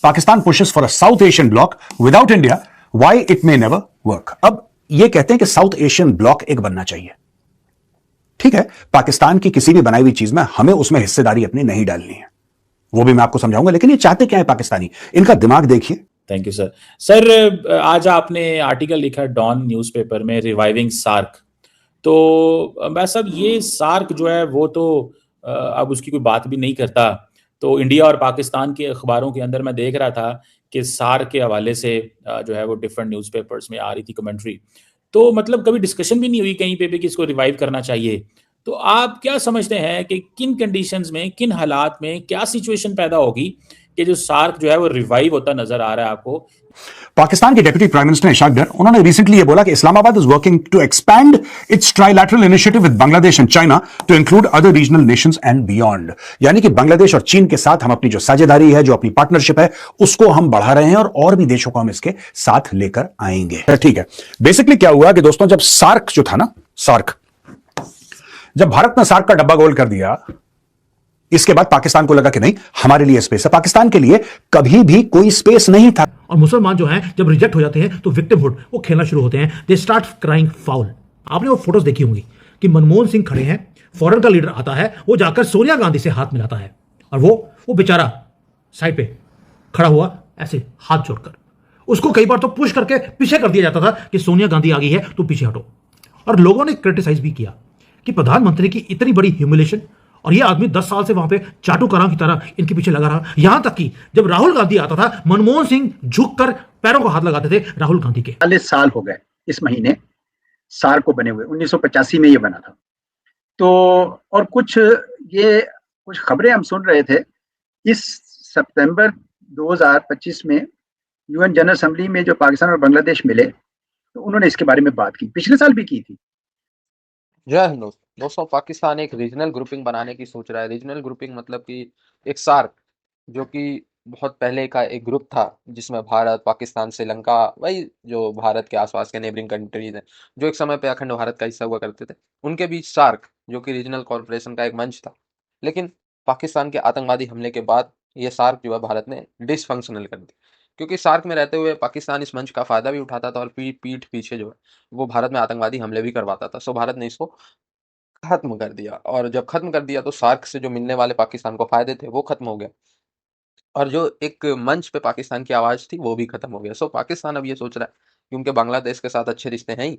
Pakistan pushes for a South Asian bloc without India. Why it may never work. अब ये कहते हैं कि साउथ एशियन ब्लॉक एक बनना चाहिए। ठीक है, पाकिस्तान की किसी भी बनाई हुई चीज में हमें उसमें हिस्सेदारी अपनी नहीं डालनी है, वो भी मैं आपको समझाऊंगा। लेकिन ये चाहते क्या है पाकिस्तानी, इनका दिमाग देखिए। Thank you sir. सर, आज आपने आर्टिकल लिखा डॉन न्यूज़पेपर में रिवाइविंग सार्क। तो मैं सब ये सार्क जो है वो तो अब उसकी कोई बात भी नहीं करता। तो इंडिया और पाकिस्तान के अखबारों के अंदर मैं देख रहा था कि सार्क के हवाले से जो है वो डिफरेंट न्यूज़पेपर्स में आ रही थी कमेंट्री। तो मतलब कभी डिस्कशन भी नहीं हुई कहीं पे भी कि इसको रिवाइव करना चाहिए। तो आप क्या समझते हैं कि किन कंडीशंस में, किन हालात में क्या सिचुएशन पैदा होगी कि जो सार्क जो है वो रिवाइव होता नजर आ रहा है आपको? पाकिस्तान के डेप्यूटी प्राइम मिनिस्टर इशाक डर, उन्होंने रिसेंटली ये बोला कि Islamabad is working to expand its trilateral initiative with Bangladesh and China to include other regional nations and beyond. यानी कि बांग्लादेश और चीन के साथ हम अपनी जो साझेदारी है, जो अपनी पार्टनरशिप है, उसको हम बढ़ा रहे हैं और भी देशों को हम इसके साथ लेकर आएंगे। ठीक है, बेसिकली क्या हुआ कि दोस्तों, जब सार्क जो था ना, सार्क, जब भारत ने सार्क का डब्बा गोल कर दिया, इसके बाद पाकिस्तान को लगा कि नहीं, हमारे लिए स्पेस है। पाकिस्तान के लिए कभी भी कोई स्पेस नहीं था। और मुसलमान जो हैं जब रिजेक्ट हो जाते हैं तो विक्टिमहुड वो खेलना शुरू होते हैं। They start crying foul. आपने वो फोटोज देखी होंगी कि मनमोहन सिंह खड़े हैं, फॉरेन का लीडर आता है, वो जाकर सोनिया गांधी से हाथ मिलाता है और वो बेचारा साइड पे खड़ा हुआ ऐसे हाथ जोड़कर। उसको कई बार तो पुश करके पीछे कर दिया जाता था कि सोनिया गांधी आ गई है तो पीछे हटो। और लोगों ने क्रिटिसाइज भी किया कि प्रधानमंत्री की इतनी बड़ी ह्यूमिलेशन, और ये आदमी 10 साल से वहां पे चाटुकारा की तरह इनके पीछे लगा रहा। यहां तक कि जब राहुल गांधी आता था, मनमोहन सिंह झुककर पैरों को हाथ लगाते थे राहुल गांधी के। 40 साल हो गए इस महीने सार्क को बने हुए। 1985 में ये बना था। तो और कुछ खबरें हम सुन रहे थे। इस सितंबर 2025 में यूएन जनरल असेंबली में जो पाकिस्तान और बांग्लादेश मिले, तो उन्होंने इसके बारे में बात की। पिछले साल भी की थी। जय हिंद दोस्तों। पाकिस्तान एक रीजनल ग्रुपिंग बनाने की सोच रहा है। रीजनल ग्रुपिंग मतलब कि एक सार्क, जो कि बहुत पहले का एक ग्रुप था जिसमें भारत, पाकिस्तान, श्रीलंका, वही जो भारत के आसपास के नेबरिंग कंट्रीज हैं, जो एक समय पे अखंड भारत का हिस्सा हुआ करते थे, उनके बीच सार्क, जो कि रीजनल कॉर्पोरेशन का एक मंच था। लेकिन पाकिस्तान के आतंकवादी हमले के बाद ये सार्क जो है भारत ने डिसफंक्शनल कर दी, क्योंकि सार्क में रहते हुए पाकिस्तान इस मंच का फायदा भी उठाता था और पीठ पीछे जो है वो भारत में आतंकवादी हमले भी करवाता था। सो भारत ने इसको खत्म कर दिया, और जब खत्म कर दिया तो सार्क से जो मिलने वाले पाकिस्तान को फायदे थे वो खत्म हो गया, और जो एक मंच पे पाकिस्तान की आवाज थी वो भी खत्म हो गया। सो पाकिस्तान अब ये सोच रहा है, क्योंकि बांग्लादेश के साथ अच्छे रिश्ते हैं ही,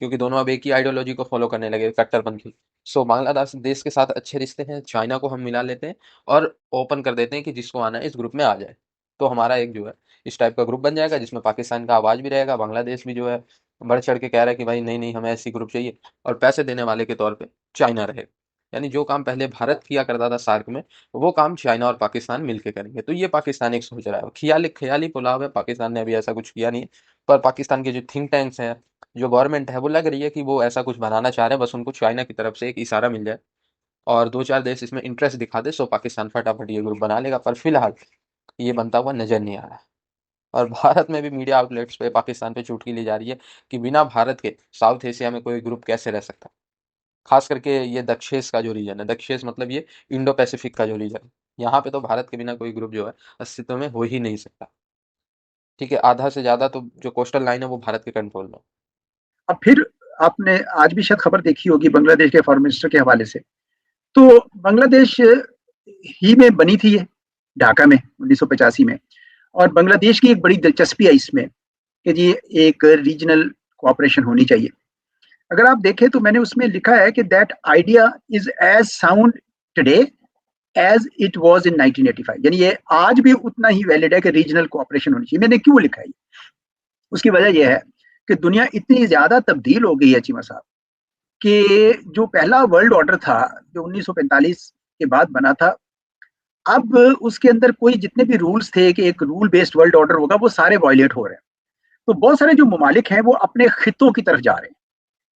क्योंकि दोनों अब एक ही आइडियोलॉजी को फॉलो करने लगे, कट्टरपंथी। सो बांग्लादेश देश के साथ अच्छे रिश्ते हैं, चाइना को हम मिला लेते हैं और ओपन कर देते हैं कि जिसको आना है इस ग्रुप में आ जाए। तो हमारा एक जो है इस टाइप का ग्रुप बन जाएगा जिसमें पाकिस्तान का आवाज भी रहेगा। बांग्लादेश भी जो है बढ़ चढ़ के कह रहा है कि भाई नहीं नहीं, हमें ऐसी ग्रुप चाहिए, और पैसे देने वाले के तौर पे चाइना रहेगा। यानी जो काम पहले भारत किया करता था सार्क में, वो काम चाइना और पाकिस्तान मिलके करेंगे। तो ये पाकिस्तान एक सोच रहा है। ख्याली पुलाव है, पाकिस्तान ने अभी ऐसा कुछ किया नहीं है, पर पाकिस्तान के जो थिंक टैंक्स हैं, जो गवर्नमेंट है, वो लग रही है कि वो ऐसा कुछ बनाना चाह रहे हैं। बस उनको चाइना की तरफ से एक इशारा मिल जाए और 2-4 देश इसमें इंटरेस्ट दिखा दे, सो पाकिस्तान फटाफट ये ग्रुप बना लेगा। पर फिलहाल ये बनता हुआ नजर नहीं आ रहा है। और भारत में भी मीडिया आउटलेट्स पे पाकिस्तान पे चुटकी ली जा रही है कि बिना भारत के साउथ एशिया में कोई ग्रुप कैसे रह सकता है। खास करके ये दक्षेश का जो रीजन है, दक्षेश मतलब ये इंडो पैसिफिक का जो रीजन है, यहाँ पे तो भारत के बिना कोई ग्रुप जो है अस्तित्व में हो ही नहीं सकता। ठीक है, आधा से ज्यादा तो जो कोस्टल लाइन है वो भारत के कंट्रोल में। अब फिर आपने आज भी शायद खबर देखी होगी बांग्लादेश के फॉरेन मिनिस्टर के हवाले से। तो बांग्लादेश ही में बनी थी ये, ढाका में 1985 में। और बांग्लादेश की एक बड़ी दिलचस्पी है इसमें कि जी एक रीजनल कोऑपरेशन होनी चाहिए। अगर आप देखें तो मैंने उसमें लिखा है कि that idea is as sound today as it was in 1985। यानी ये आज भी उतना ही वैलिड है कि रीजनल कोऑपरेशन होनी चाहिए। मैंने क्यों लिखा है? उसकी वजह यह है कि दुनिया इतनी ज्यादा तब्दील हो गई है चीमा साहब, कि जो पहला वर्ल्ड ऑर्डर था जो 1945 के बाद बना था, अब उसके अंदर कोई जितने भी रूल्स थे कि एक रूल बेस्ड वर्ल्ड ऑर्डर होगा, वो सारे वायलेट हो रहे हैं। तो बहुत सारे जो ममालिक हैं वो अपने खितों की तरफ जा रहे हैं,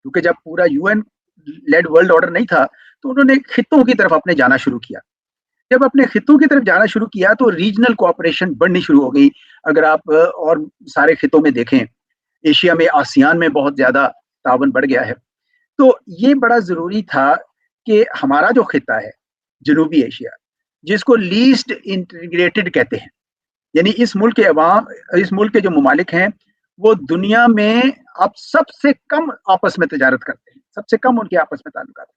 क्योंकि जब पूरा यूएन लेड वर्ल्ड ऑर्डर नहीं था तो उन्होंने खितों की तरफ अपने जाना शुरू किया। जब अपने खितों की तरफ जाना शुरू किया तो रीजनल कोऑपरेशन बढ़नी शुरू हो गई। अगर आप और सारे खितों में देखें, एशिया में, आसियान में बहुत ज्यादा तावन बढ़ गया है। तो ये बड़ा जरूरी था कि हमारा जो खिता है जनूबी एशिया, जिसको लीस्ट इंटीग्रेटेड कहते हैं, यानी इस मुल्क के अवाम, इस मुल्क के जो ममालिक हैं वो दुनिया में अब सबसे कम आपस में तजारत करते हैं, सबसे कम उनके आपस में ताल्लुकात हैं।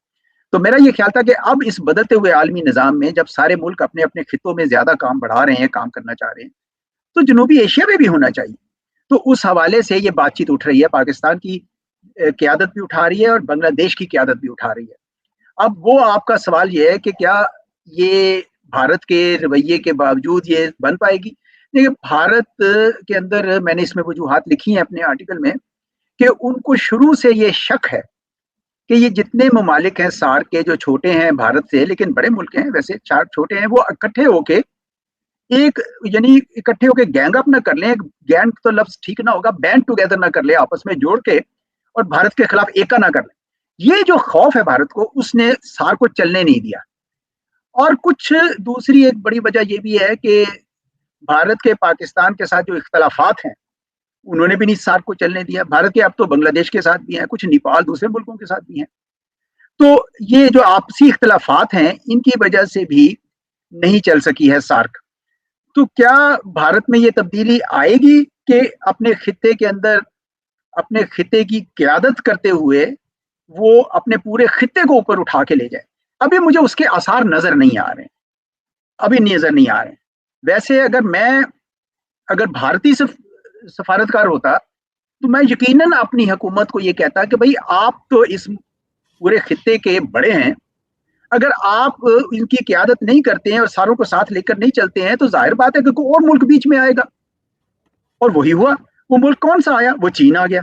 तो मेरा ये ख्याल था कि अब इस बदलते हुए आलमी निज़ाम में जब सारे मुल्क अपने अपने खितों में ज्यादा काम बढ़ा रहे हैं, काम करना चाह रहे हैं, तो जनूबी एशिया में भी होना चाहिए। तो उस हवाले से ये बातचीत उठ रही है, पाकिस्तान की क़यादत भी उठा रही है और बांग्लादेश की क़यादत भी उठा रही है। अब वो आपका सवाल ये है कि क्या ये भारत के रवैये के बावजूद ये बन पाएगी? देखिए, भारत के अंदर मैंने इसमें वजूहात लिखी हैं अपने आर्टिकल में कि उनको शुरू से ये शक है कि ये जितने ममालिक हैं सार्क के, जो छोटे हैं भारत से लेकिन बड़े मुल्क हैं, वैसे 4 छोटे हैं, वो इकट्ठे होके एक यानी इकट्ठे होके गैंग अप ना कर लें, गैंग तो लफ्ज ठीक ना होगा, बैंड टुगेदर ना कर ले, आपस में जोड़ के और भारत के खिलाफ एका ना कर ले। ये जो खौफ है भारत को, उसने सार्क को चलने नहीं दिया। और कुछ दूसरी एक बड़ी वजह ये भी है कि भारत के पाकिस्तान के साथ जो इख्तलाफात हैं उन्होंने भी नहीं सार्क को चलने दिया। भारत के अब तो बांग्लादेश के साथ भी हैं, कुछ नेपाल, दूसरे मुल्कों के साथ भी हैं। तो ये जो आपसी इख्तलाफात हैं इनकी वजह से भी नहीं चल सकी है सार्क। तो क्या भारत में ये तब्दीली आएगी कि अपने खित्ते के अंदर अपने खित्ते की क़यादत करते हुए वो अपने पूरे खित्ते को ऊपर उठा के ले जाए? अभी मुझे उसके आसार नजर नहीं आ रहे हैं, अभी नजर नहीं आ रहे हैं। वैसे अगर भारतीय सफारतकार होता तो मैं यकीनन अपनी हुकूमत को ये कहता कि भाई आप तो इस पूरे खित्ते के बड़े हैं, अगर आप इनकी क़यादत नहीं करते हैं और सारों को साथ लेकर नहीं चलते हैं तो जाहिर बात है कि कोई और मुल्क बीच में आएगा। और वही हुआ। वो मुल्क कौन सा आया? वो चीन आ गया।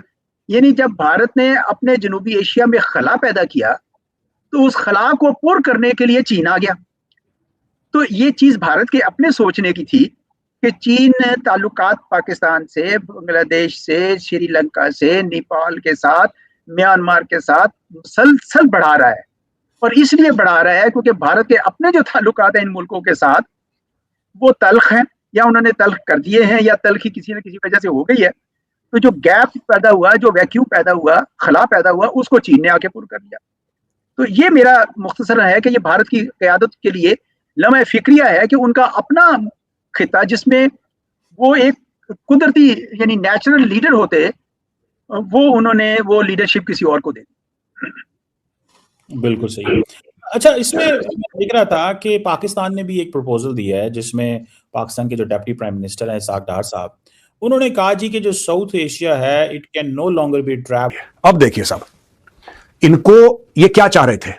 यानी जब भारत ने अपने जनूबी एशिया में खला पैदा किया तो उस खला को पुर करने के लिए चीन आ गया। तो ये चीज भारत के अपने सोचने की थी कि चीन ताल्लुकात पाकिस्तान से, बांग्लादेश से, श्रीलंका से, नेपाल के साथ, म्यांमार के साथ मुसलसल बढ़ा रहा है। और इसलिए बढ़ा रहा है क्योंकि भारत के अपने जो ताल्लुकात हैं इन मुल्कों के साथ वो तल्ख हैं, या उन्होंने तल्ख कर दिए हैं, या तल्खी किसी न किसी वजह से हो गई है। तो जो गैप पैदा हुआ, जो वैक्यूम पैदा हुआ, खला पैदा हुआ, उसको चीन ने आके पूरा कर दिया। तो ये मेरा मुख्तसर है कि ये भारत की क़यादत के लिए लम्हे फिक्रिया है कि उनका अपना खिता जिसमें वो एक कुदरती यानी नेचुरल लीडर होते, वो उन्होंने वो लीडरशिप किसी और को दे दी। बिल्कुल सही। अच्छा, इसमें मैं देख रहा था कि पाकिस्तान ने भी एक प्रपोजल दिया है जिसमें पाकिस्तान के जो डेप्टी प्राइम मिनिस्टर हैं इसाक डार साहब, उन्होंने कहा जी कि जो साउथ एशिया है it can no longer be trapped. अब देखिए साहब, इनको ये क्या चाह रहे थे?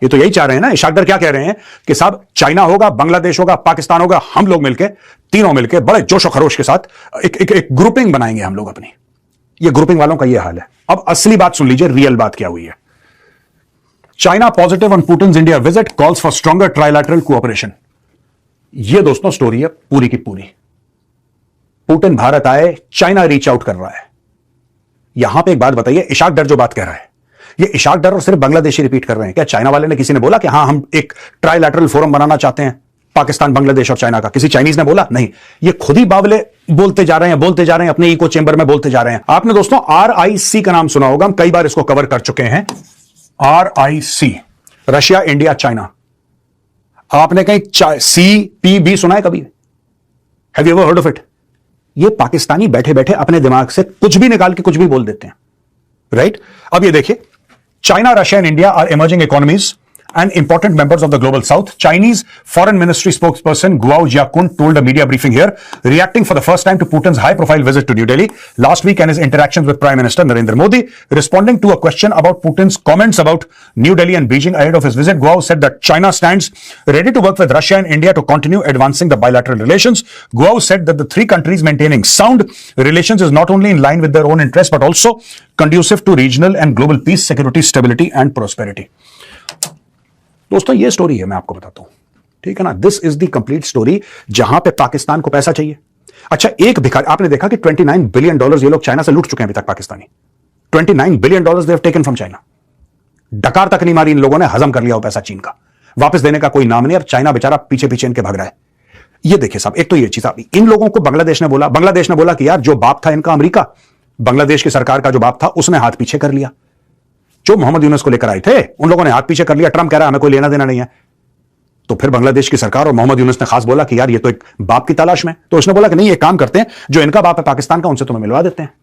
ये तो यही चाह रहे हैं ना, इशाक डार क्या कह रहे हैं कि साहब चाइना होगा, बांग्लादेश होगा, पाकिस्तान होगा, हम लोग मिलके, तीनों मिलके बड़े जोश और खरोश के साथ एक ग्रुपिंग बनाएंगे हम लोग अपनी। ये ग्रुपिंग वालों का ये हाल है। अब असली बात सुन लीजिए, रियल बात क्या हुई है। China positive on Putin's India visit, calls for stronger trilateral cooperation. ये दोस्तों स्टोरी है पूरी की पूरी। पुतिन भारत आए, चाइना रीच आउट कर रहा है। यहां पे एक बात बताइए, इशाक डार जो बात कह रहा है, ये इशाक डार और सिर्फ बांग्लादेशी रिपीट कर रहे हैं क्या? चाइना वाले ने किसी ने बोला कि हां हम एक ट्राइलैटरल फोरम बनाना चाहते हैं पाकिस्तान, बांग्लादेश और चाइना का? किसी चाइनीज ने बोला? नहीं, ये खुद ही बावले बोलते जा रहे हैं, अपने इको चेंबर में बोलते जा रहे हैं। आपने दोस्तों RIC का नाम सुना होगा, हम कई बार इसको कवर कर चुके हैं। RIC, Russia, India, China. आपने कहीं CPB सुना है कभी? Have you ever heard of it? ये पाकिस्तानी बैठे बैठे अपने दिमाग से कुछ भी निकाल के कुछ भी बोल देते हैं, राइट? अब ये देखिए, China, Russia, and India are emerging economies and important members of the global south. Chinese Foreign Ministry spokesperson Guo Jiakun told a media briefing here, reacting for the first time to Putin's high-profile visit to New Delhi last week and his interactions with Prime Minister Narendra Modi. Responding to a question about Putin's comments about New Delhi and Beijing ahead of his visit, Guo said that China stands ready to work with Russia and India to continue advancing the bilateral relations. Guo said that the three countries maintaining sound relations is not only in line with their own interests but also conducive to regional and global peace, security, stability and prosperity. दोस्तों ये story है, मैं आपको बताता हूं, ठीक है ना? This is the complete story, जहां पे पाकिस्तान को पैसा चाहिए। अच्छा, एक भिखारी, आपने देखा कि $29 बिलियन ये लोग चाइना से लूट चुके हैं अभी तक Pakistani. $29 billion they have taken from China. डकार तक नहीं मारी इन लोगों ने, हजम कर लिया वो पैसा चीन का, वापस देने का कोई नाम नहीं। अब चाइना बेचारा पीछे पीछे इनके भाग रहा है। ये देखिए साहब, एक तो ये चीज, इन लोगों को बांग्लादेश ने बोला कि यार जो बाप था इनका अमेरिका, बांग्लादेश की सरकार का जो बाप था, उसने हाथ पीछे कर लिया। जो मोहम्मद यूनुस को लेकर आए थे उन लोगों ने हाथ पीछे कर लिया। ट्रंप कह रहा है हमें कोई लेना देना नहीं है। तो फिर बांग्लादेश की सरकार और मोहम्मद यूनुस ने खास बोला कि यार ये तो एक बाप की तलाश में, तो उसने बोला कि नहीं, एक काम करते हैं, जो इनका बाप है पाकिस्तान का, उनसे तुम्हें मिलवा देते हैं।